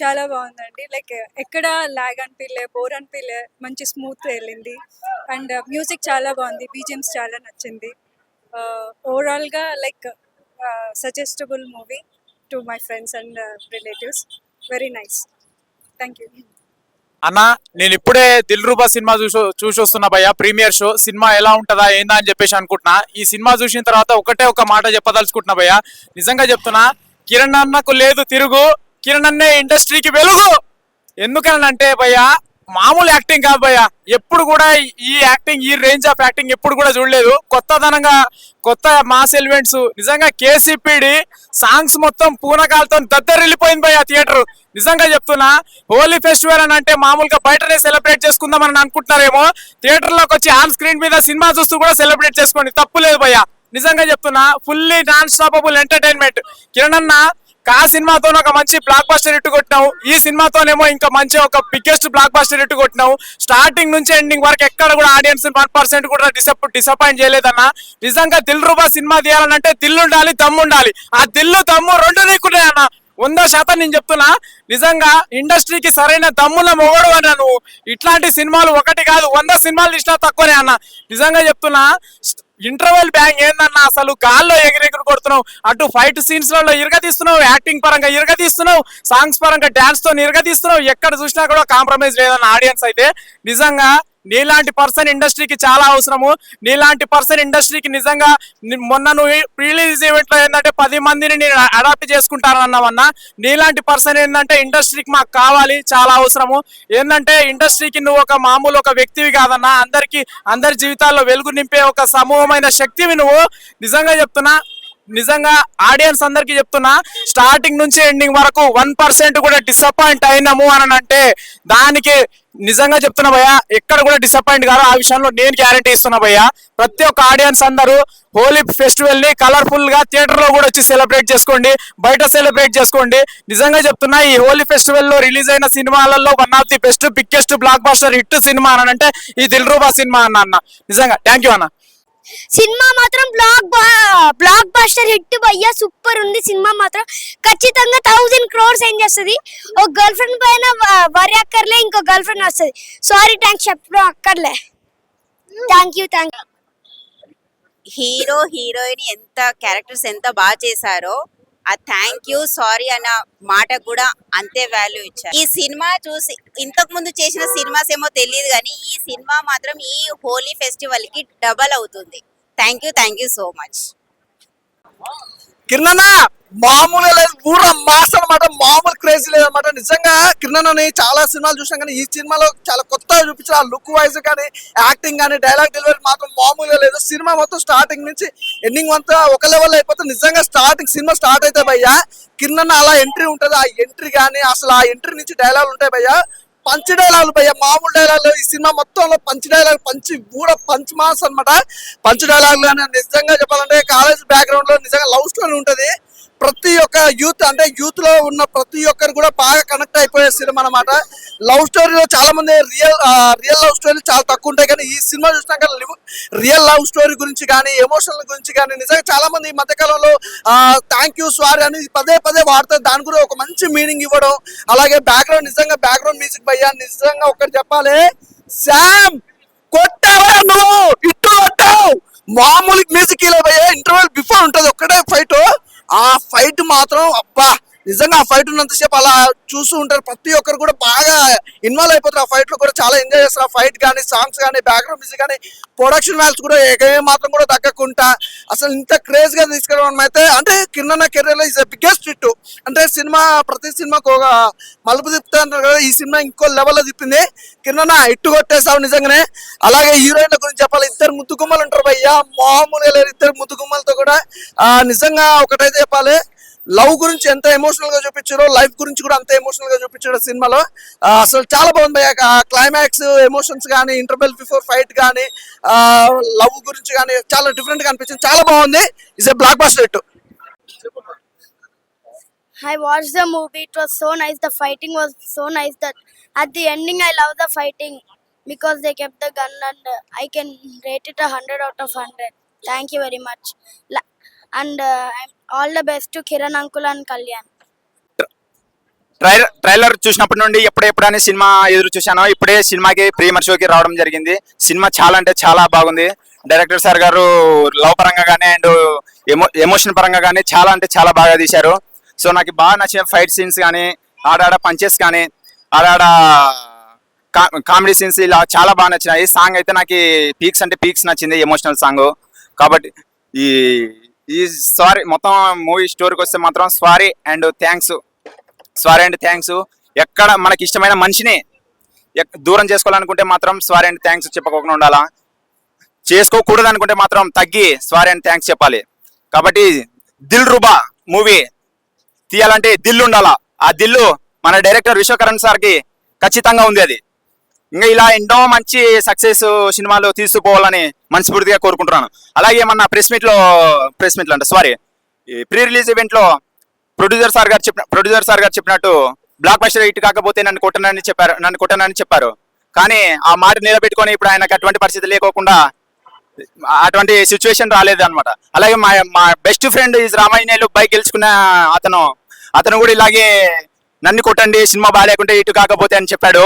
చాలా బాగుందండి. లైక్ ఎక్కడ లాగ్ అనిపియలే, బోర్ అనిపియలే. మంచి స్మూత్ వెళ్ళింది. అండ్ మ్యూజిక్ చాలా బాగుంది. బీజీఎమ్స్ చాలా నచ్చింది. ఓవరాల్‌గా like suggestible movie to my friends and relatives. Very nice. Thank you. అన్న నేను ఇప్పుడే దిల్ రూబా సినిమా చూసి వస్తున్నా భయ్య. ప్రీమియర్ షో సినిమా ఎలా ఉంటుందా ఏందా అని చెప్పేసి అనుకుంటున్నా. ఈ సినిమా చూసిన తర్వాత ఒకటే ఒక మాట చెప్పదలుచుకుంటున్నా భయ్య. నిజంగా చెప్తున్నా, కిరణ్ అన్నకు లేదు తిరుగు, కిరణ్ అన్నే ఇండస్ట్రీకి వెలుగు. ఎందుకనంటే భయ్య, మామూలు యాక్టింగ్ కాదు భయ్య. ఎప్పుడు కూడా ఈ యాక్టింగ్, ఈ రేంజ్ ఆఫ్ యాక్టింగ్ ఎప్పుడు కూడా చూడలేదు. కొత్తదనంగా, కొత్త మాస్ ఎలిమెంట్స్. నిజంగా కేసీపీడి సాంగ్స్ మొత్తం పూనకాలతో దద్దరిల్లిపోయింది భయ్య థియేటర్. నిజంగా చెప్తున్నా, హోలీ ఫెస్టివల్ అని అంటే మామూలుగా బయటనే సెలబ్రేట్ చేసుకుందాం అని అనుకుంటున్నారేమో. థియేటర్ లోకి వచ్చి ఆన్ స్క్రీన్ మీద సినిమా చూస్తూ కూడా సెలబ్రేట్ చేసుకోండి, తప్పు లేదు భయ్య. నిజంగా చెప్తున్నా, fully non stoppable entertainment. Kiran అన్న కా సినిమాతో ఒక మంచి బ్లాక్ బస్టర్ హిట్ కొట్టినావు. ఈ సినిమాతోనేమో ఇంకా మంచి ఒక బిగ్గెస్ట్ బ్లాక్ బస్టర్ హిట్ కొట్టినావు. స్టార్టింగ్ నుంచి ఎండింగ్ వరకు ఎక్కడ కూడా ఆడియన్స్ 1% కూడా డిసప్పాయింట్ చేయలేదన్న. నిజంగా దిల్ రూబా సినిమా తీయాలనంటే దిల్లు ఉండాలి, దమ్ము ఉండాలి. ఆ దిల్లు దమ్ము రెండు నీకునే అన్న. 100% నేను చెప్తున్నా. నిజంగా ఇండస్ట్రీకి సరైన దమ్ముల మొగడు అన్న నువ్వు. ఇట్లాంటి సినిమాలు ఒకటి కాదు, 100 సినిమాలు తీసినా తక్కువనే అన్న. నిజంగా చెప్తున్నా, ఇంటర్వెల్ బ్యాంగ్ ఏందన్నా, అసలు గాల్లో ఎగిరెగురు కొడుతున్నావు. అటు ఫైట్ సీన్స్ లలో ఇరగదీస్తున్నావు, యాక్టింగ్ పరంగా ఇరగదీస్తున్నావు, సాంగ్స్ పరంగా డాన్స్ తో ఇరగదీస్తున్నావు. ఎక్కడ చూసినా కూడా కాంప్రమైజ్ లేదన్న ఆడియన్స్ అయితే. నిజంగా నీలాంటి పర్సన్ ఇండస్ట్రీకి చాలా అవసరము. నీలాంటి పర్సన్ ఇండస్ట్రీకి నిజంగా మొన్న నువ్వు రిలీజ్ ఈవెంట్ లో ఏంటంటే 10 మందిని నేను అడాప్ట్ చేసుకుంటానన్నావన్నా. నీలాంటి పర్సన్ ఏంటంటే ఇండస్ట్రీకి మాకు కావాలి, చాలా అవసరము. ఏంటంటే ఇండస్ట్రీకి నువ్వు ఒక మామూలు ఒక వ్యక్తివి కాదన్నా, అందరి జీవితాల్లో వెలుగు నింపే ఒక సమూహమైన శక్తివి నువ్వు. నిజంగా చెప్తున్నా, నిజంగా ఆడియన్స్ అందరికి చెప్తున్నా, స్టార్టింగ్ నుంచి ఎండింగ్ వరకు 1% కూడా డిసప్పాయింట్ అయినాము అని అంటే దానికి నిజంగా చెప్తున్నా భయ్యా, ఎక్కడ కూడా డిసప్పాయింట్ కాదు. ఆ విషయంలో నేను గ్యారంటీ ఇస్తున్నా భయ్యా. ప్రతి ఒక్క ఆడియన్స్ అందరూ హోలీ ఫెస్టివల్ ని కలర్ఫుల్ గా థియేటర్ లో కూడా వచ్చి సెలబ్రేట్ చేసుకోండి, బయట సెలబ్రేట్ చేసుకోండి. నిజంగా చెప్తున్నా, ఈ హోలీ ఫెస్టివల్ లో రిలీజ్ అయిన సినిమాలలో one of the best biggest blockbuster hit cinema అని అంటే ఈ దిల్ రూబా సినిమా అన్న. నిజంగా థ్యాంక్ యూ అన్న. సినిమా మాత్రం బ్లాక్ బస్టర్ హిట్ భయ్యా. సూపర్ ఉంది సినిమా మాత్రం. ఖచ్చితంగా 1000 crores ఏం చేస్తుంది. ఒక గర్ల్ ఫ్రెండ్ పైన వరి అక్కర్లే, ఇంకో గర్ల్ ఫ్రెండ్ వస్తుంది. సారీ థ్యాంక్స్ చెప్పడం అక్కర్లే. Thank you. హీరో హీరోయిన్ ఎంత క్యారెక్టర్స్ ఎంత బాగా చేశారో, ఆ థ్యాంక్ యూ సారీ అన్న మాట కూడా అంతే వాల్యూ ఇచ్చారు. ఈ సినిమా చూసి ఇంతకు ముందు చేసిన సినిమాస్ ఏమో తెలియదు కానీ ఈ సినిమా మాత్రం ఈ హోలీ ఫెస్టివల్ కి డబల్ అవుతుంది. Thank you so much. Kiran మామూలుగా లేదు, పూర మాస్ అనమాట. మామూలు క్రేజీ లేదనమాట. నిజంగా కిరణ్ అని చాలా సినిమాలు చూసాం కానీ ఈ సినిమాలో చాలా కొత్తగా చూపించారు. ఆ లుక్ వైజ్ కానీ, యాక్టింగ్ కానీ, డైలాగ్ డెలివరీ మాత్రం మామూలుగా లేదు. సినిమా మొత్తం స్టార్టింగ్ నుంచి ఎండింగ్ అంతా ఒక లెవెల్ అయిపోతుంది. నిజంగా సినిమా స్టార్ట్ అయితే భయ్యా, కిరణ్ అలా ఎంట్రీ ఉంటుంది. ఆ ఎంట్రీ కానీ అసలు ఆ ఎంట్రీ నుంచి డైలాగ్ ఉంటాయి భయ్యా. పంచ్ డైలాగులు భయ్య, మామూలు డైలాగులు. ఈ సినిమా మొత్తంలో పంచ్ డైలాగ్, పంచ్ మాస్ అనమాట. పంచ్ డైలాగులు అని నిజంగా చెప్పాలంటే కాలేజ్ బ్యాక్గ్రౌండ్ లో నిజంగా లవ్ స్టోరీ ఉంటది. ప్రతి ఒక్క యూత్ లో ఉన్న ప్రతి ఒక్కరు కూడా బాగా కనెక్ట్ అయిపోయే సినిమా అనమాట. లవ్ స్టోరీలో చాలా మంది రియల్ లవ్ స్టోరీ చాలా తక్కువ ఉంటాయి కానీ ఈ సినిమా చూసినాక రియల్ లవ్ స్టోరీ గురించి కానీ, ఎమోషనల్ గురించి కానీ నిజంగా చాలా మంది ఈ మధ్యకాలంలో థ్యాంక్ యూ సారీ అని పదే వాడతారు. దాని గురించి ఒక మంచి మీనింగ్ ఇవ్వడం. అలాగే నిజంగా బ్యాక్గ్రౌండ్ మ్యూజిక్ భయ్యా. నిజంగా ఒకటి చెప్పాలి, శామ్ కొట్టావా నువ్వు, ఇట్టు కొట్టావు. మామూలు మ్యూజిక్ ఇలా భయ్యా. ఇంటర్వెల్ బిఫోర్ ఉంటది ఒక్కటే ఫైట్, ఆ ఫైట్ మాత్రం అబ్బా, నిజంగా ఆ ఫైట్ ఉన్నంతసేపు అలా చూస్తూ ఉంటారు. ప్రతి ఒక్కరు కూడా బాగా ఇన్వాల్వ్ అయిపోతారు. ఆ ఫైట్ లో కూడా చాలా ఎంజాయ్ చేస్తారు. ఆ ఫైట్ కానీ, సాంగ్స్ కానీ, బ్యాక్గ్రౌండ్ మ్యూజిక్ కానీ, ప్రొడక్షన్ వాల్యూస్ కూడా మాత్రం కూడా తగ్గకుండా అసలు ఇంత క్రేజ్ గా తీసుకురావడం అయితే అంటే కిరణ్ కెరీర్ లో ఇస్ బిగ్గెస్ట్ హిట్. అంటే ప్రతి సినిమాకు ఒక మలుపు తిప్పుతా అంటారు కదా, ఈ సినిమా ఇంకో లెవెల్లో తిప్పింది. కిరణ్ ఇట్టు కొట్టేసావు నిజంగానే. అలాగే హీరోయిన్ల గురించి చెప్పాలి, 2 ముద్దుగుమ్మలు ఉంటారు భయ్యా, మామూలుగా లేరు. 2 ముద్దుగుమ్మలతో కూడా నిజంగా ఒకటైతే చెప్పాలి, లవ్ గురించి ఎంత ఎమోషనల్ గా చూపించారో లైఫ్ గురించి కూడా అంత ఎమోషనల్ గా చూపించాడు సినిమాలో. అసలు చాలా బాగుంది. క్లైమాక్స్ ఎమోషన్స్ కానీ, ఇంటర్వెల్ బిఫోర్ ఫైట్ కానీ, లవ్ గురించి కానీ చాలా డిఫరెంట్ గా అనిపించింది. చాలా బాగుంది. It's a block buster hit. I watched the movie. It was so nice. The fighting was so nice that at the ending I love the fighting because they kept the gun and I can rate it 100 out of 100. Thank you very much. And all the best to Kiran uncle and Kalyan. Trailer చూసినప్పటి నుండి ఎప్పుడెప్పుడని cinema ఎదురు చూశాను. ఇప్పుడే సినిమాకి premier షోకి రావడం జరిగింది. Cinema చాలా అంటే చాలా బాగుంది. డైరెక్టర్ సార్ గారు లవ్ పరంగా కానీ అండ్ ఎమోషన్ పరంగా కానీ చాలా అంటే చాలా బాగా తీశారు. సో నాకు బాగా నచ్చిన ఫైట్ సీన్స్ కానీ ఆడాడ పంచెస్ కానీ ఆడాడ కామెడీ సీన్స్ ఇలా చాలా బాగా నచ్చినాయి. సాంగ్ అయితే నాకు పీక్స్ అంటే పీక్స్ నచ్చింది, ఎమోషనల్ సాంగ్. కాబట్టి ఈ ఈ సారీ మొత్తం మూవీ స్టోరీకి వస్తే మాత్రం సారీ అండ్ థ్యాంక్స్. ఎక్కడ మనకి ఇష్టమైన మనిషిని దూరం చేసుకోవాలనుకుంటే మాత్రం సారీ అండ్ థ్యాంక్స్ చెప్పకుండా ఉండాలా, చేసుకోకూడదు అనుకుంటే మాత్రం తగ్గి సారీ అండ్ థ్యాంక్స్ చెప్పాలి. కాబట్టి దిల్ రూబా మూవీ తీయాలంటే దిల్ ఉండాలా. ఆ దిల్లు మన డైరెక్టర్ విశ్వకరణ్ సార్కి ఖచ్చితంగా ఉంది. అది ఇంకా ఇలా ఎన్నో మంచి సక్సెస్ సినిమాలు తీసుకుపోవాలని మనస్ఫూర్తిగా కోరుకుంటున్నాను. అలాగే మన ప్రెస్ మీట్ అంటే సారీ ప్రీ రిలీజ్ ఈవెంట్ లో ప్రొడ్యూసర్ సార్ గారు చెప్పినట్టు బ్లాక్ బస్టర్ హిట్ కాకపోతే నన్ను కొట్టనని చెప్పారు. కానీ ఆ మాట నిలబెట్టుకొని ఇప్పుడు ఆయనకు అటువంటి పరిస్థితి లేకోకుండా అటువంటి సిచ్యువేషన్ రాలేదు అనమాట. అలాగే మా బెస్ట్ ఫ్రెండ్ ఈజ్ రామాయణేలు బైక్ గెలుచుకున్న అతను కూడా ఇలాగే నన్ను కొట్టండి సినిమా బాగాలేకుంటే ఇటు కాకపోతే అని చెప్పాడు.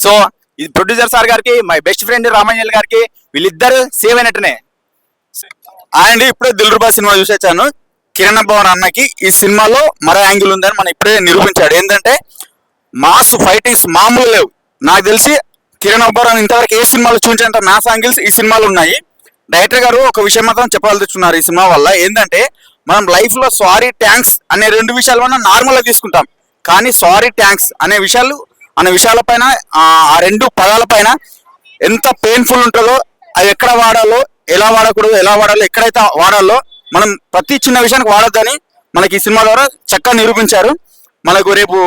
సో ఇది ప్రొడ్యూసర్ సార్ గారికి మై బెస్ట్ ఫ్రెండ్ రామాయణేలు గారికి వీళ్ళిద్దరు సేవ్ అయినట్టునే. అండ్ ఇప్పుడే దిల్ రూబా సినిమా చూసొచ్చాను. కిరణ్ భవన్ అన్నకి ఈ సినిమాలో మరో యాంగిల్ ఉందని మనం ఇప్పుడే నిరూపించాడు. ఏంటంటే మాస్ ఫైటింగ్స్ మామూలు లేవు. నాకు తెలిసి కిరణ్ అబ్బవరం ఇంతవరకు ఏ సినిమాలో చూపించేంత మ్యాథ్స్ యాంగిల్స్ ఈ సినిమాలో ఉన్నాయి. డైరెక్టర్ గారు ఒక విషయం మాత్రం చెప్పాల్చున్నారు ఈ సినిమా వల్ల. ఏంటంటే మనం లైఫ్ లో సారీ థ్యాంక్స్ అనే రెండు విషయాలు మనం నార్మల్ గా తీసుకుంటాం. కానీ సారీ థ్యాంక్స్ అనే విషయాలపైన ఆ రెండు పదాల పైన ఎంత పెయిన్ఫుల్ ఉంటుందో, అది ఎక్కడ వాడాలో, ఎలా వాడాలో, ఎక్కడైతే వాడాలో మనం ప్రతి చిన్న విషయానికి వాడొద్దని మనకి ఈ సినిమా ద్వారా చక్కగా నిరూపించారు. మనకు రేపు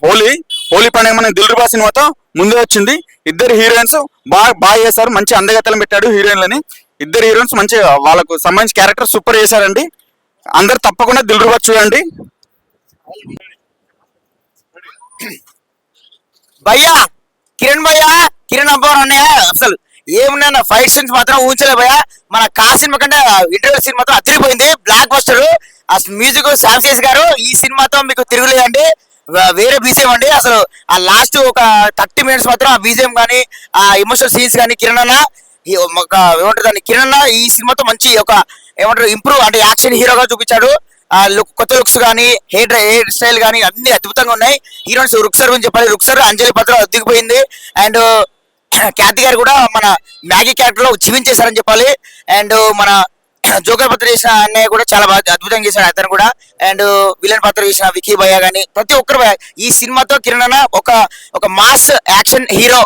హోలీ పండుగ మన దిల్ రూబా సినిమాతో ముందే వచ్చింది. ఇద్దరు హీరోయిన్స్ బాగా చేశారు. మంచి అందగత్తెలను పెట్టాడు హీరోయిన్లని. ఇద్దరు హీరోయిన్స్ మంచి వాళ్ళకు సంబంధించిన క్యారెక్టర్ సూపర్ చేశారండి. అందరు తప్పకుండా దిల్ రూబా చూడండి. కిరణ్ అబ్బవరం అన్నయ్య అసలు ఏమున్నా ఫైట్ సీన్స్ మాత్రం ఊహించలే భయ్యా. మన సినిమా కంటే ఇంటర్వ్యూ సీన్ మాత్రం అదిరిపోయింది, బ్లాక్ బస్టర్. అసలు మ్యూజిక్ శాంసేస్ గారు ఈ సినిమాతో మీకు తిరుగులేదండి, వేరే బీజిఎం అండి. అసలు ఆ లాస్ట్ ఒక 30 minutes మాత్రం ఆ బీజిఎం కానీ ఆ ఎమోషనల్ సీన్స్ కానీ కిరణ్ అన్న ఈ సినిమాతో మంచి ఒక ఇంప్రూవ్ అంటే యాక్షన్ హీరోగా చూపించాడు. ఆ కొత్త లుక్స్ కానీ హెయిర్ స్టైల్ కానీ అన్ని అద్భుతంగా ఉన్నాయి. హీరోయిన్స్ రుక్సర్ గురించి చెప్పాలి. రుక్సర్ అంజలి పాత్ర అద్దిగిపోయింది. అండ్ ఖ్యాతి గారు కూడా మన మ్యాగీ క్యారెక్టర్ లో జీవించేశారని చెప్పాలి. అండ్ మన జోకర్ పాత్ర చేసిన అన్నయ్య కూడా చాలా బాగా అద్భుతంగా చేశాడు అతను కూడా. అండ్ విలన్ పాత్ర చేసిన వికీ భయ్య కానీ ప్రతి ఒక్కరు ఈ సినిమాతో కిరణ్ అన్న ఒక మాస్ యాక్షన్ హీరో,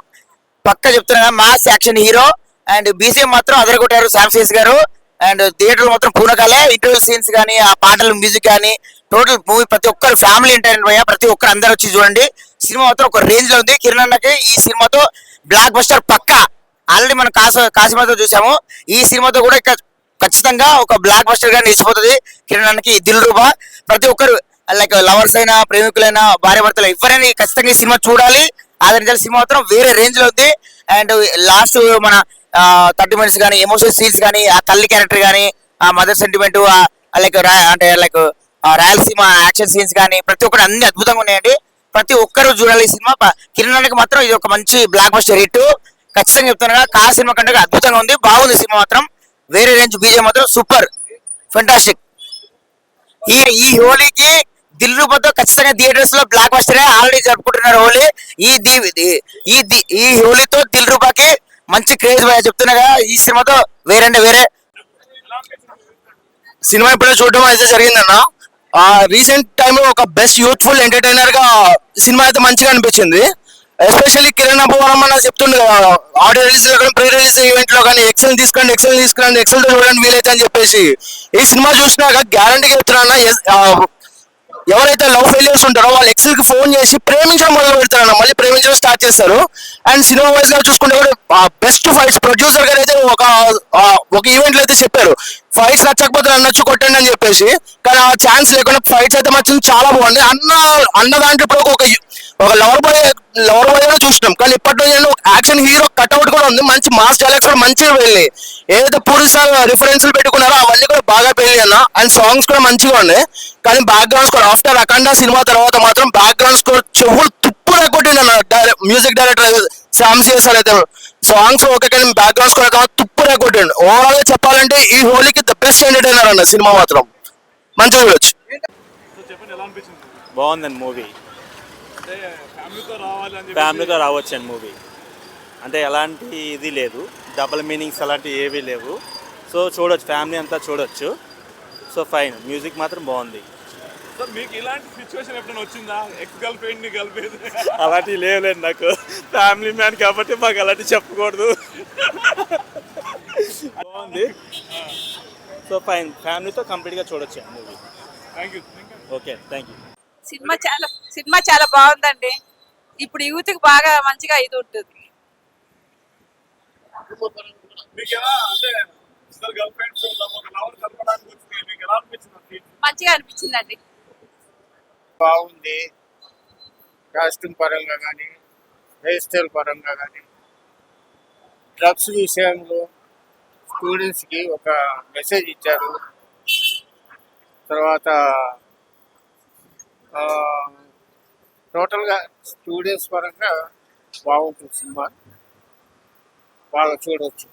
పక్క చెప్తున్నా mass action hero. And BCM మాత్రం అదరగొట్టారు శాంసేస్ గారు. అండ్ థియేటర్ మాత్రం పూనకాలే. ఇంటర్వ్యూ సీన్స్ కానీ ఆ పాటలు మ్యూజిక్ కానీ టోటల్ మూవీ ప్రతి ఒక్కరు ఫ్యామిలీ ఎంటర్టైన్మెంట్ భయ్య. ప్రతి ఒక్కరు అందరు వచ్చి చూడండి. సినిమా మాత్రం ఒక రేంజ్ లో ఉంది. కిరణ్ అన్నకి ఈ సినిమాతో బ్లాక్ బస్టర్ పక్కా. ఆల్రెడీ మనం కాసిమాతో చూసాము. ఈ సినిమాతో కూడా ఖచ్చితంగా ఒక బ్లాక్ బస్టర్ గా నిలిచిపోతుంది కిరణ్ అన్నకి దిల్ రూబా. ప్రతి ఒక్కరు లైక్ లవర్స్ అయినా ప్రేమికులైనా భార్య భర్తలు ఎవరైనా ఖచ్చితంగా ఈ సినిమా చూడాలి. ఆదరించాలి. సినిమా మాత్రం వేరే రేంజ్ లో ఉంది. అండ్ లాస్ట్ మన 30 minutes కానీ ఎమోషనల్ సీన్స్ కానీ ఆ తల్లి క్యారెక్టర్ కానీ ఆ mother sentiment like Rayalaseema action scenes కానీ ప్రతి ఒక్కరు అన్ని అద్భుతంగా ఉన్నాయండి. ప్రతి ఒక్కరు చూడాలి ఈ సినిమా. కిరణ్ అన్నకి మాత్రం ఇది ఒక మంచి బ్లాక్ బస్టర్ హిట్ ఖచ్చితంగా చెప్తున్నా. సినిమా కంటే అద్భుతంగా ఉంది, బాగుంది సినిమా మాత్రం. వేరే రేంజ్ బీజే మాత్రం సూపర్ ఫెంటాస్టిక్. ఈ హోలీకి దిల్ రూబాతో ఖచ్చితంగా థియేటర్స్ లో బ్లాక్ బస్టర్ ఆల్రెడీ జరుపుకుంటున్నారు హోలీ. ఈ హోలీతో దిల్ రూబాకి మంచి క్రేజ్ చెప్తున్నాగా. ఈ సినిమాతో వేరే సినిమా ఇప్పుడే చూడడం అయితే జరిగిందన్న. రీసెంట్ టైంలో ఒక బెస్ట్ యూత్ఫుల్ ఎంటర్టైనర్ గా సినిమా అయితే మంచిగా అనిపించింది. ఎస్పెషల్లీ కిరణ్ అబ్బవరం అన్న చెప్తుండే ఆడియో రిలీజ్ లో కానీ ప్రీ రిలీజ్ ఈవెంట్ లో కానీ ఎక్సెల్ తీసుకురండి ఎక్సెల్ తో చూడండి వీలైతే అని చెప్పేసి ఈ సినిమా చూసినాక గ్యారంటీగా చెప్తున్నా ఎవరైతే లవ్ ఫెయిలియర్స్ ఉంటారో వాళ్ళు ఎక్సెల్ కి ఫోన్ చేసి ప్రేమించడం మొదలు పెడతారన్న, మళ్ళీ ప్రేమించడం స్టార్ట్ చేస్తారు. అండ్ సినిమా వైజ్ గా చూసుకుంటే కూడా బెస్ట్ ఫైట్స్ ప్రొడ్యూసర్ గారు అయితే ఒక ఈవెంట్ లో అయితే చెప్పారు, ఫైట్స్ నచ్చకపోతే నచ్చ కొట్టండి అని చెప్పేసి. కానీ ఆ ఛాన్స్ లేకుండా ఫైట్స్ అయితే మంచి చాలా బాగుంది. అన్న దాంట్లో ఇప్పుడు ఒక లవర్ బాయ్ కూడా చూసినాం. కానీ ఇప్పట్లో యాక్షన్ హీరో కట్అవుట్ కూడా సూపర్ ఉంది. మంచి మాస్ డైలాగ్స్ కూడా మంచిగా వెళ్ళి, ఏదైతే పూరి సార్ రిఫరెన్స్లు పెట్టుకున్నారో అవన్నీ కూడా బాగా పెళ్ళి అన్న. అండ్ సాంగ్స్ కూడా మంచిగా ఉన్నాయి. కానీ బ్యాక్గ్రౌండ్ స్కోర్ ఆఫ్టర్ అఖండ సినిమా తర్వాత మాత్రం బ్యాక్గ్రౌండ్ స్కోర్ చెవులు తుప్పుగా కొట్టిందన్న. మ్యూజిక్ డైరెక్టర్ శ్యామ్ సార్ అయితే సాంగ్స్ ఓకే కానీ బ్యాక్గ్రౌండ్ స్కోర్ కావాలి తుప్పుగా కొట్టిండు. ఓవరాల్ గా చెప్పాలంటే ఈ హోలీకి ద బెస్ట్ ఎంటర్టైనర్ అన్న సినిమా మాత్రం మంచిగా చూడొచ్చు. బాగుందండి మూవీ. ఫ్యామిలీతో రావచ్చు అండి మూవీ. అంటే ఎలాంటి ఇది లేదు, డబుల్ మీనింగ్స్ అలాంటివి ఏవీ లేవు. సో చూడొచ్చు, ఫ్యామిలీ అంతా చూడొచ్చు. సో ఫైన్, మ్యూజిక్ మాత్రం బాగుంది. మీకు ఇలాంటి సిచ్యువేషన్ ఎప్పుడైనా వచ్చిందా? ఎక్స్ గర్ల్ ఫ్రెండ్ ని కలిపేది అలాంటివి లేవులేండి. నాకు ఫ్యామిలీ మ్యాన్ కాబట్టి మాకు అలాంటివి చెప్పకూడదు. బాగుంది. సో ఫైన్, ఫ్యామిలీతో కంప్లీట్గా చూడొచ్చు movie. Thank you. Okay, thank you. Cinema చాలా బాగుందండి. ఇప్పుడు యూత్ కి బాగా మంచిగా ఇది ఉంటుంది. మీకు ఎలా అంటే ఇద్దరు గర్ల్ ఫ్రెండ్స్ ఒక లవర్ కలపడానికి వచ్చింది, మీకు ఎలా అనిపించింది? మంచిగా అనిపించిందండి. బాగుంది. కాస్ట్యూమ్ పరంగా కానీ, హెయిర్ స్టైల్ పరంగా కానీ, డ్రగ్స్ విషయంలో స్టూడెంట్స్కి ఒక మెసేజ్ ఇచ్చారు. తర్వాత టోటల్గా స్టూడెంట్స్ పరంగా బాగుంటుంది సినిమా, బాగా చూడవచ్చు.